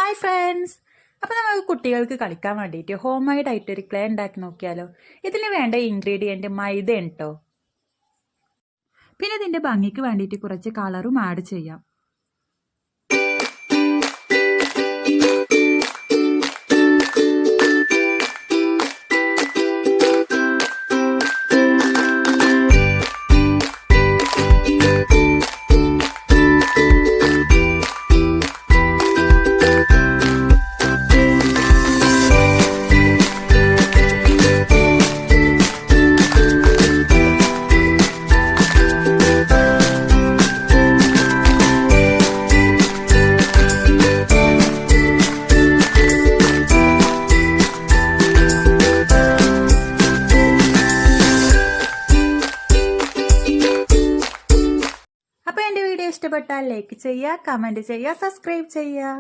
Hi friends, അപ്പോൾ നമുക്ക് കുട്ടികൾക്ക് കളിക്കാൻ വേണ്ടിയിട്ട് ഹോം മെയ്ഡ് ആയിട്ടൊരു ക്ലേ ഉണ്ടാക്കി നോക്കിയാലോ. ഇതിന് വേണ്ട ഇൻഗ്രീഡിയൻറ്റ് മൈദ കേട്ടോ. പിന്നെ ഇതിൻ്റെ ഭംഗിക്ക് വേണ്ടിയിട്ട് കുറച്ച് കളറും ആഡ് ചെയ്യാം. അപ്പോൾ എൻ്റെ വീഡിയോ ഇഷ്ടപ്പെട്ടാൽ ലൈക്ക് ചെയ്യുക, കമൻറ്റ് ചെയ്യുക, സബ്സ്ക്രൈബ് ചെയ്യുക.